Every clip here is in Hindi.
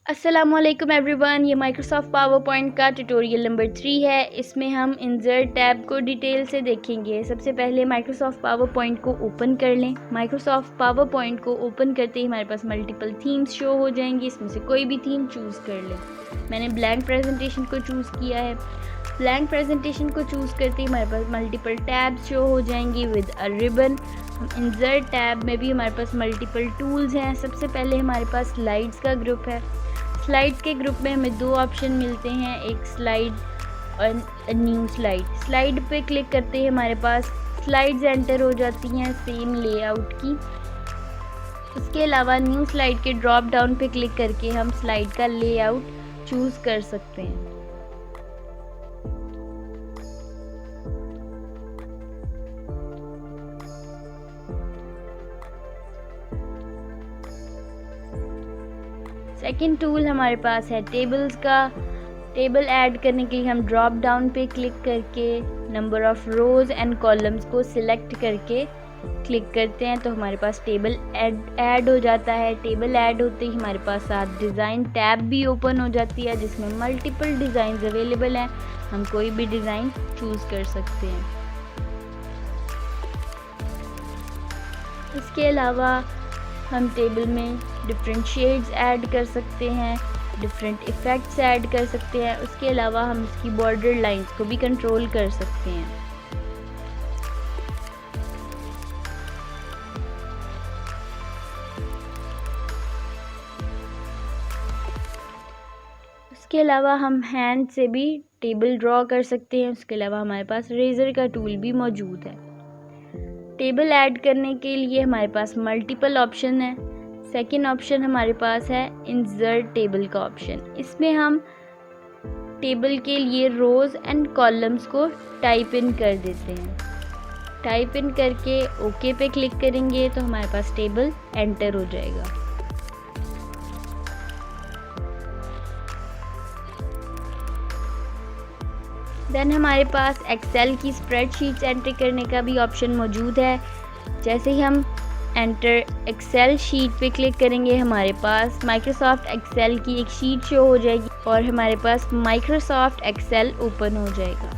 अस्सलामुअलैकुम एवरीवन, ये माइक्रोसॉफ्ट पावर पॉइंट का ट्यूटोरियल नंबर 3 है। इसमें हम इंसर्ट टैब को डिटेल से देखेंगे। सबसे पहले माइक्रोसॉफ्ट पावर पॉइंट को ओपन कर लें। माइक्रोसॉफ्ट पावर पॉइंट को ओपन करते ही हमारे पास मल्टीपल थीम्स शो हो जाएंगी। इसमें से कोई भी थीम चूज़ कर लें। मैंने ब्लैंक प्रेजेंटेशन को चूज़ किया है। ब्लैंक प्रेजेंटेशन को चूज़ करते ही हमारे पास मल्टीपल टैब्स शो हो जाएंगी विद अ रिबन। हम इंसर्ट टैब में भी हमारे पास मल्टीपल टूल्स हैं। सबसे पहले हमारे पास स्लाइड्स का ग्रुप है। स्लाइड के ग्रुप में हमें दो ऑप्शन मिलते हैं, एक स्लाइड और न्यू स्लाइड। स्लाइड पे क्लिक करते ही हमारे पास स्लाइड्स एंटर हो जाती हैं सेम लेआउट की। उसके अलावा न्यू स्लाइड के ड्रॉप डाउन पे क्लिक करके हम स्लाइड का लेआउट चूज़ कर सकते हैं। सेकंड टूल हमारे पास है टेबल्स का। टेबल ऐड करने के लिए हम ड्रॉप डाउन पे क्लिक करके number of rows and columns को सिलेक्ट करके क्लिक करते हैं तो हमारे पास टेबल ऐड हो जाता है। टेबल ऐड होते ही हमारे पास साथ डिज़ाइन टैब भी ओपन हो जाती है जिसमें मल्टीपल डिज़ाइन अवेलेबल हैं। हम कोई भी डिज़ाइन चूज़ कर सकते हैं। इसके अलावा हम टेबल में डिफरेंट शेड्स ऐड कर सकते हैं, डिफरेंट इफ़ेक्ट्स ऐड कर सकते हैं। उसके अलावा हम इसकी बॉर्डर लाइंस को भी कंट्रोल कर सकते हैं। उसके अलावा हम हैंड से भी टेबल ड्रॉ कर सकते हैं। उसके अलावा हमारे पास रेज़र का टूल भी मौजूद है। टेबल ऐड करने के लिए हमारे पास मल्टीपल ऑप्शन है। सेकंड ऑप्शन हमारे पास है इंसर्ट टेबल का ऑप्शन। इसमें हम टेबल के लिए रोज़ एंड कॉलम्स को टाइप इन कर देते हैं। टाइप इन करके ओके पे क्लिक करेंगे तो हमारे पास टेबल एंटर हो जाएगा। देन हमारे पास एक्सेल की स्प्रेडशीट्स एंटर करने का भी ऑप्शन मौजूद है। जैसे ही हम एंटर एक्सेल शीट पे क्लिक करेंगे हमारे पास माइक्रोसॉफ्ट एक्सेल की एक शीट शो हो जाएगी और हमारे पास माइक्रोसॉफ्ट एक्सेल ओपन हो जाएगा।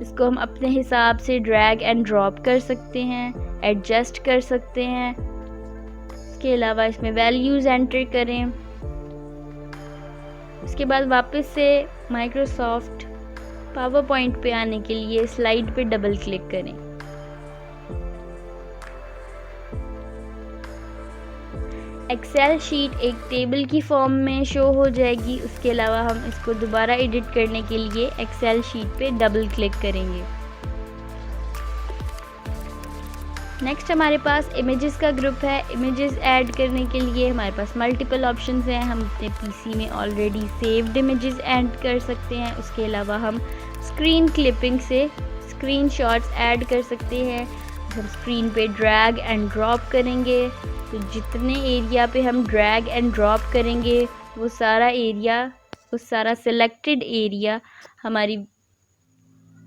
इसको हम अपने हिसाब से ड्रैग एंड ड्रॉप कर सकते हैं, एडजस्ट कर सकते हैं। इसके अलावा इसमें वैल्यूज़ एंटर करें। उसके बाद वापस से माइक्रोसॉफ्ट पावर पॉइंट पे आने के लिए स्लाइड पे डबल क्लिक करें। एक्सेल शीट एक टेबल की फॉर्म में शो हो जाएगी। उसके अलावा हम इसको दोबारा एडिट करने के लिए एक्सेल शीट पे डबल क्लिक करेंगे। नेक्स्ट हमारे पास इमेजेस का ग्रुप है। इमेजेस ऐड करने के लिए हमारे पास मल्टीपल ऑप्शंस हैं। हम अपने पीसी में ऑलरेडी सेव्ड इमेजेस ऐड कर सकते हैं। उसके अलावा हम स्क्रीन क्लिपिंग से स्क्रीनशॉट्स ऐड कर सकते हैं। हम स्क्रीन पे ड्रैग एंड ड्रॉप करेंगे तो जितने एरिया पे हम ड्रैग एंड ड्रॉप करेंगे वो सारा सिलेक्टेड एरिया हमारी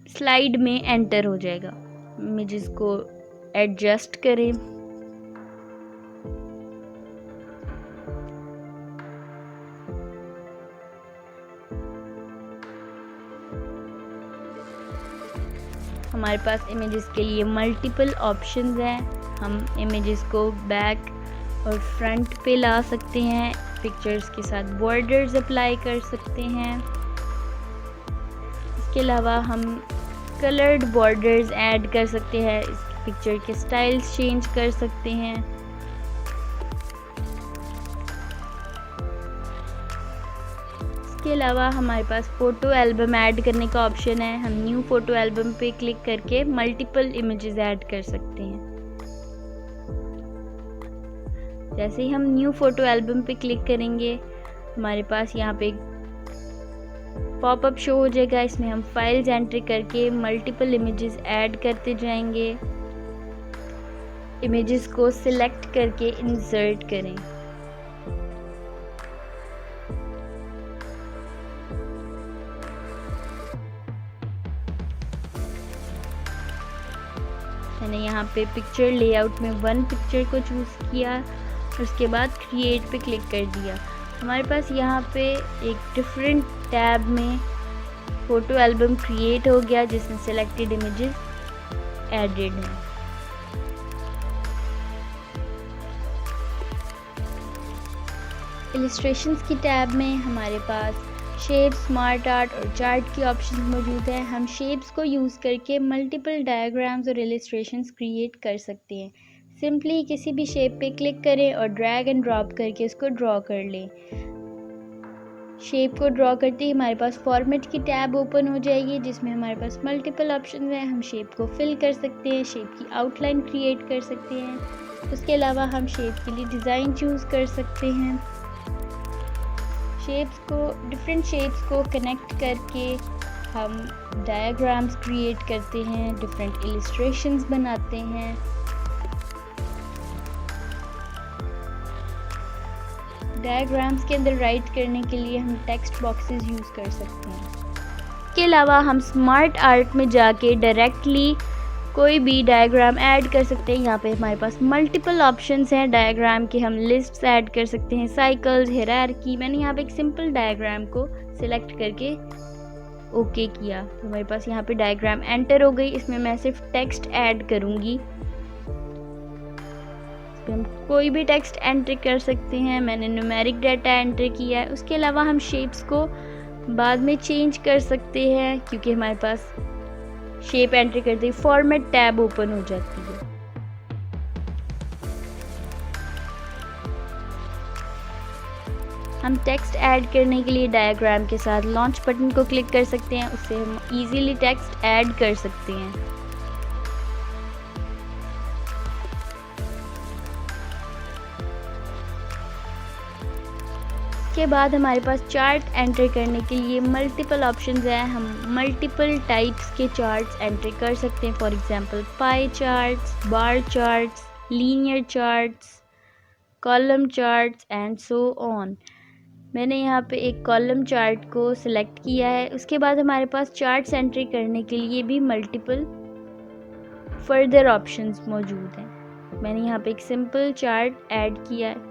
स्लाइड में एंटर हो जाएगा। इमेजेस को एडजस्ट करें। हमारे पास इमेजेस के लिए मल्टीपल ऑप्शंस हैं। हम इमेजेस को बैक और फ्रंट पे ला सकते हैं। पिक्चर्स के साथ बॉर्डर्स अप्लाई कर सकते हैं। इसके अलावा हम कलर्ड बॉर्डर्स ऐड कर सकते हैं। पिक्चर के स्टाइल्स चेंज कर सकते हैं। इसके अलावा हमारे पास फ़ोटो एल्बम ऐड करने का ऑप्शन है। हम न्यू फ़ोटो एल्बम पे क्लिक करके मल्टीपल इमेजेस ऐड कर सकते हैं। जैसे ही हम न्यू फ़ोटो एल्बम पे क्लिक करेंगे हमारे पास यहाँ पे पॉपअप शो हो जाएगा। इसमें हम फाइल्स एंटर करके मल्टीपल इमेजेस ऐड करते जाएंगे। इमेजेस को सिलेक्ट करके इंसर्ट करें। मैंने यहाँ यहाँ पे पिक्चर लेआउट में 1 पिक्चर को चूज़ किया और उसके बाद क्रिएट पे क्लिक कर दिया। हमारे पास यहाँ पे एक डिफरेंट टैब में फ़ोटो एल्बम क्रिएट हो गया जिसमें सिलेक्टेड इमेजेस एडेड हैं। इलस्ट्रेशंस की टैब में हमारे पास शेप, स्मार्ट आर्ट और चार्ट की ऑप्शंस मौजूद हैं। हम शेप्स को यूज़ करके मल्टीपल डायग्राम्स और इलस्ट्रेशंस क्रिएट कर सकते हैं। सिंपली किसी भी शेप पे क्लिक करें और ड्रैग एंड ड्रॉप करके इसको ड्रॉ कर लें। शेप को ड्रॉ करते ही हमारे पास फॉर्मेट की टैब ओपन हो जाएगी जिसमें हमारे पास मल्टीपल ऑप्शन हैं। हम शेप को फिल कर सकते हैं, शेप की आउटलाइन क्रिएट कर सकते हैं। उसके अलावा हम शेप के लिए डिज़ाइन चूज़ कर सकते हैं। डिफरेंट शेप्स को कनेक्ट करके हम डायग्राम्स क्रिएट करते हैं, डिफरेंट इलस्ट्रेशंस बनाते हैं। डायग्राम्स के अंदर राइट करने के लिए हम टेक्स्ट बॉक्सेस यूज़ कर सकते हैं। इसके अलावा हम स्मार्ट आर्ट में जाके डायरेक्टली कोई भी डायग्राम ऐड कर सकते हैं। यहाँ पे हमारे पास मल्टीपल ऑप्शंस हैं डायग्राम के। हम लिस्ट्स ऐड कर सकते हैं, साइकिल्स, हायरार्की। मैंने यहाँ पे एक सिंपल डायग्राम को सिलेक्ट करके ओके किया तो हमारे पास यहाँ पे डायग्राम एंटर हो गई। इसमें मैं सिर्फ टेक्स्ट ऐड करूँगी। हम कोई भी टेक्स्ट एंटर कर सकते हैं। मैंने न्यूमेरिक डाटा एंटर किया है। उसके अलावा हम शेप्स को बाद में चेंज कर सकते हैं क्योंकि हमारे पास शेप एंटर करते ही फॉर्मेट टैब ओपन हो जाती है। हम टेक्स्ट ऐड करने के लिए डायग्राम के साथ लॉन्च बटन को क्लिक कर सकते हैं। उससे हम इजीली टेक्स्ट ऐड कर सकते हैं। इसके बाद हमारे पास चार्ट एंटर करने के लिए मल्टीपल ऑप्शंस हैं। हम मल्टीपल टाइप्स के चार्ट्स एंटर कर सकते हैं। For example pie charts, bar charts, linear charts, column charts and so on. मैंने यहाँ पे एक कॉलम चार्ट को सिलेक्ट किया है। उसके बाद हमारे पास चार्ट्स एंट्री करने के लिए भी मल्टीपल फर्दर ऑप्शंस मौजूद हैं। मैंने यहाँ पे एक सिंपल चार्ट ऐड किया है।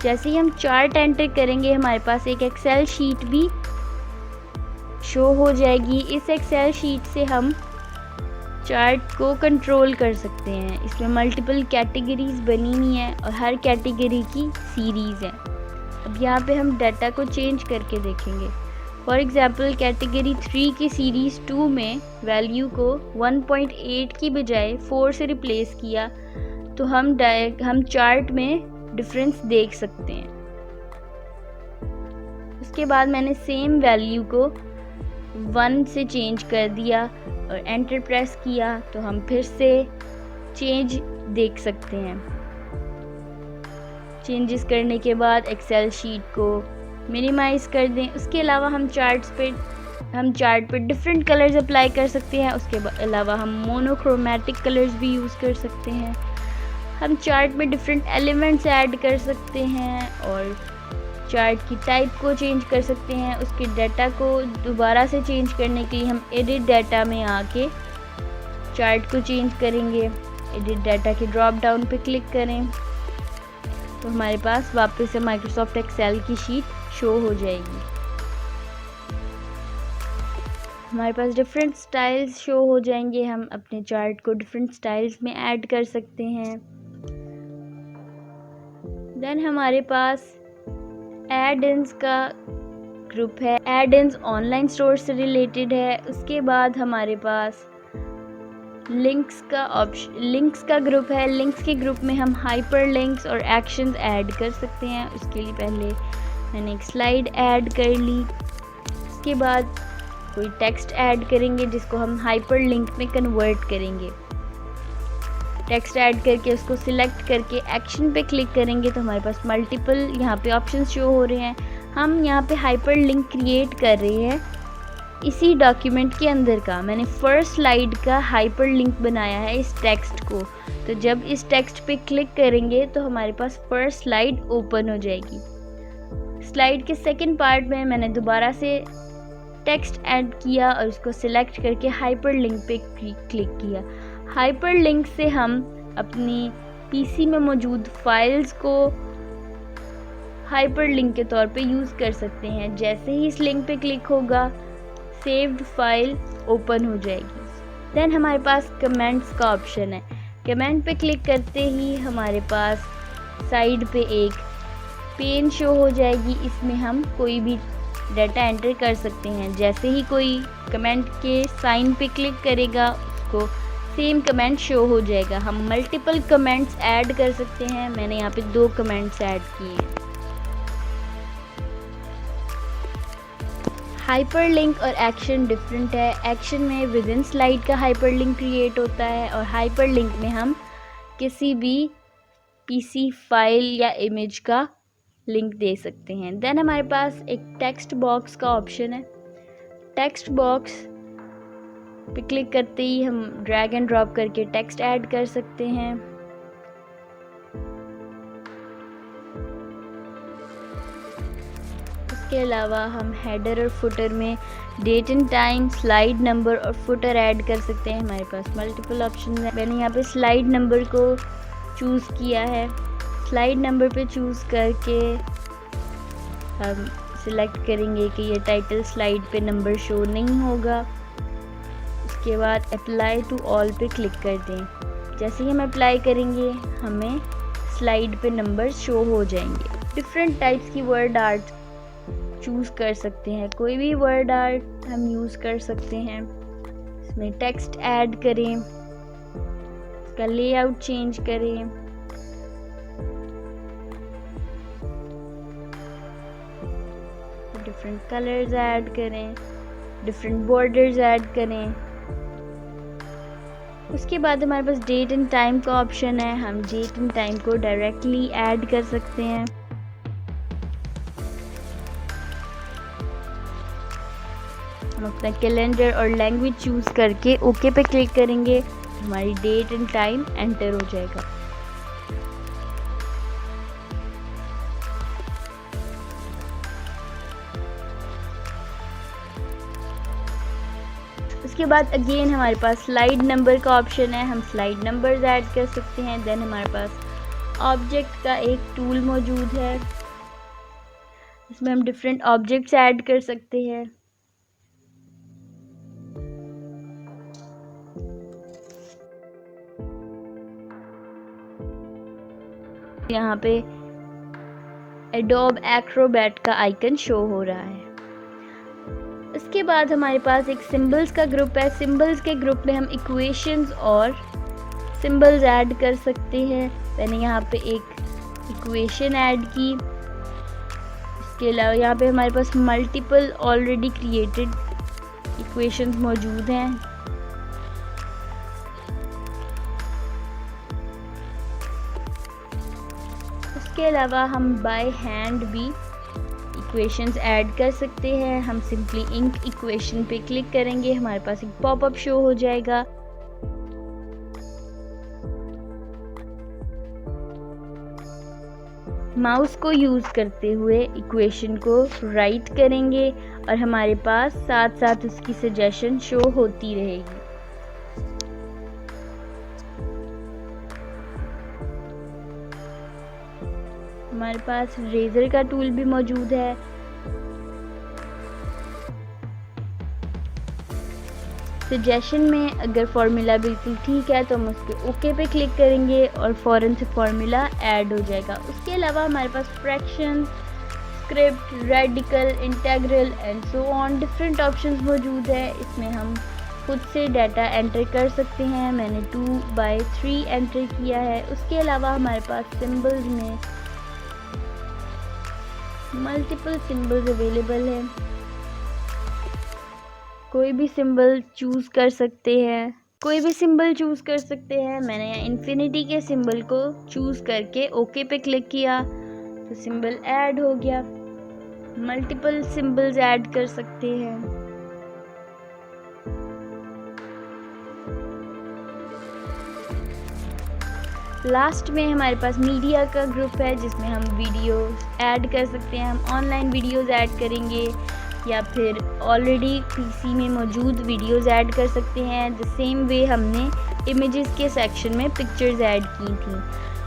जैसे ही हम चार्ट एंटर करेंगे हमारे पास एक एक्सेल शीट भी शो हो जाएगी। इस एक्सेल शीट से हम चार्ट को कंट्रोल कर सकते हैं। इसमें मल्टीपल कैटेगरीज बनी हुई हैं और हर कैटेगरी की सीरीज़ है। अब यहाँ पे हम डाटा को चेंज करके देखेंगे। फॉर एग्जांपल कैटेगरी 3 की सीरीज़ 2 में वैल्यू को 1.8 की बजाय 4 से रिप्लेस किया तो हम चार्ट में डिफरेंस देख सकते हैं। उसके बाद मैंने सेम वैल्यू को 1 से चेंज कर दिया और एंटर प्रेस किया तो हम फिर से चेंज देख सकते हैं। चेंजेस करने के बाद एक्सेल शीट को मिनिमाइज कर दें। उसके अलावा हम चार्ट पे डिफरेंट कलर्स अप्लाई कर सकते हैं। उसके अलावा हम मोनोक्रोमैटिक कलर्स भी यूज़ कर सकते हैं। हम चार्ट में डिफरेंट एलिमेंट्स ऐड कर सकते हैं और चार्ट की टाइप को चेंज कर सकते हैं। उसके डाटा को दोबारा से चेंज करने के लिए हम एडिट डाटा में आके चार्ट को चेंज करेंगे। एडिट डाटा के ड्रॉप डाउन पे क्लिक करें तो हमारे पास वापस से माइक्रोसॉफ्ट एक्सेल की शीट शो हो जाएगी। हमारे पास डिफरेंट स्टाइल्स शो हो जाएंगे। हम अपने चार्ट को डिफरेंट स्टाइल्स में ऐड कर सकते हैं। देन हमारे पास एड-इन्स का ग्रुप है। एड-इन्स ऑनलाइन स्टोर से रिलेटेड है। उसके बाद हमारे पास लिंक्स का ग्रुप है। लिंक्स के ग्रुप में हम हाइपर लिंक्स और एक्शंस ऐड कर सकते हैं। उसके लिए पहले मैंने एक स्लाइड ऐड कर ली। उसके बाद कोई टेक्स्ट ऐड करेंगे जिसको हम हाइपर लिंक में कन्वर्ट करेंगे। टेक्स्ट ऐड करके उसको सिलेक्ट करके एक्शन पे क्लिक करेंगे तो हमारे पास मल्टीपल यहाँ पे ऑप्शंस शो हो रहे हैं। हम यहाँ पे हाइपर लिंक क्रिएट कर रहे हैं इसी डॉक्यूमेंट के अंदर का। मैंने फर्स्ट स्लाइड का हाइपर लिंक बनाया है इस टेक्स्ट को। तो जब इस टेक्स्ट पे क्लिक करेंगे तो हमारे पास फर्स्ट स्लाइड ओपन हो जाएगी। स्लाइड के सेकंड पार्ट में मैंने दोबारा से टेक्स्ट ऐड किया और उसको सिलेक्ट करके हाइपरलिंक पे क्लिक किया। हाइपरलिंक से हम अपनी पीसी में मौजूद फाइल्स को हाइपरलिंक के तौर पे यूज़ कर सकते हैं। जैसे ही इस लिंक पे क्लिक होगा सेव्ड फाइल ओपन हो जाएगी। देन हमारे पास कमेंट्स का ऑप्शन है। कमेंट पे क्लिक करते ही हमारे पास साइड पे एक पेन शो हो जाएगी। इसमें हम कोई भी डाटा एंटर कर सकते हैं। जैसे ही कोई कमेंट के साइन पे क्लिक करेगा उसको सेम कमेंट शो हो जाएगा। हम मल्टीपल कमेंट्स ऐड कर सकते हैं। मैंने यहाँ पे 2 कमेंट्स ऐड किए हैं। हाइपरलिंक और एक्शन डिफरेंट है। एक्शन में विद इन स्लाइड का हाइपरलिंक क्रिएट होता है और हाइपरलिंक में हम किसी भी पीसी फाइल या इमेज का लिंक दे सकते हैं। देन हमारे पास एक टेक्स्ट बॉक्स का ऑप्शन है। टेक्स्ट बॉक्स पे क्लिक करते ही हम ड्रैग एंड ड्रॉप करके टेक्स्ट ऐड कर सकते हैं। इसके अलावा हम हेडर और फुटर में date and time, slide number और फुटर ऐड कर सकते हैं। हमारे पास मल्टीपल ऑप्शन है। मैंने यहाँ पे स्लाइड नंबर को चूज़ किया है। स्लाइड नंबर पे चूज़ करके हम सिलेक्ट करेंगे कि ये टाइटल स्लाइड पे नंबर शो नहीं होगा। उसके बाद अप्लाई टू ऑल पे क्लिक कर दें। जैसे ही हम अप्लाई करेंगे हमें स्लाइड पे नंबर शो हो जाएंगे। डिफरेंट टाइप्स की वर्ड आर्ट चूज़ कर सकते हैं। कोई भी वर्ड आर्ट हम यूज़ कर सकते हैं। इसमें टेक्स्ट ऐड करें, इसका लेआउट चेंज करें, डिफरेंट कलर्स ऐड करें, डिफरेंट बॉर्डर्स ऐड करें। उसके बाद हमारे पास डेट एंड टाइम का ऑप्शन है। हम डेट एंड टाइम को डायरेक्टली ऐड कर सकते हैं। हम अपना कैलेंडर और लैंग्वेज चूज़ करके ओके पे क्लिक करेंगे। हमारी डेट एंड टाइम एंटर हो जाएगा। उसके बाद अगेन हमारे पास स्लाइड नंबर का ऑप्शन है। हम स्लाइड नंबर्स ऐड कर सकते हैं। देन हमारे पास ऑब्जेक्ट का एक टूल मौजूद है। इसमें हम डिफरेंट ऑब्जेक्ट्स ऐड कर सकते हैं। यहाँ पे एडोब एक्रोबैट का आइकन शो हो रहा है। इसके बाद हमारे पास एक सिंबल्स का ग्रुप है। सिंबल्स के ग्रुप में हम इक्वेशंस और सिंबल्स ऐड कर सकते हैं। मैंने यहाँ पे एक इक्वेशन ऐड की। इसके अलावा यहाँ पे हमारे पास मल्टीपल ऑलरेडी क्रिएटेड इक्वेशंस मौजूद हैं। इसके अलावा हम बाय हैंड भी इक्वेशंस ऐड कर सकते हैं। हम सिंपली इंक इक्वेशन पे क्लिक करेंगे, हमारे पास एक पॉपअप शो हो जाएगा। माउस को यूज़ करते हुए इक्वेशन को राइट करेंगे और हमारे पास साथ साथ उसकी सजेशन शो होती रहेगी। हमारे पास रेजर का टूल भी मौजूद है। सजेशन में अगर फॉर्मूला बिल्कुल ठीक है तो हम उस पर ओके पे क्लिक करेंगे और फ़ौरन से फॉर्मूला ऐड हो जाएगा। उसके अलावा हमारे पास fraction, script, radical, integral and so on different options मौजूद है। इसमें हम खुद से डाटा एंटर कर सकते हैं। मैंने 2/3 एंटर किया है। उसके अलावा हमारे पास सिंबल्स में मल्टीपल सिंबल्स अवेलेबल है। कोई भी सिंबल चूज़ कर सकते हैं। मैंने यहाँ इन्फिनिटी के सिंबल को चूज़ करके ओके पे क्लिक किया तो सिंबल ऐड हो गया। मल्टीपल सिंबल्स ऐड कर सकते हैं। लास्ट में हमारे पास मीडिया का ग्रुप है जिसमें हम वीडियोस ऐड कर सकते हैं। हम ऑनलाइन वीडियोस ऐड करेंगे या फिर ऑलरेडी पीसी में मौजूद वीडियोस ऐड कर सकते हैं। द सेम वे हमने इमेजेस के सेक्शन में पिक्चर्स ऐड की थी।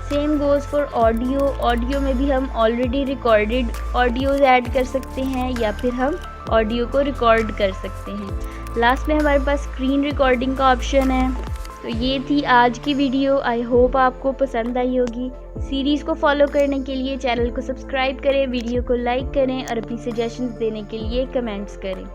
Same goes for audio. Audio में भी हम ऑलरेडी रिकॉर्डेड ऑडियोज़ ऐड कर सकते हैं या फिर हम ऑडियो को रिकॉर्ड कर सकते हैं। लास्ट में हमारे पास स्क्रीन रिकॉर्डिंग का ऑप्शन है। तो ये थी आज की वीडियो। आई होप आपको पसंद आई होगी। सीरीज़ को फॉलो करने के लिए चैनल को सब्सक्राइब करें, वीडियो को लाइक करें और अपनी सजेशंस देने के लिए कमेंट्स करें।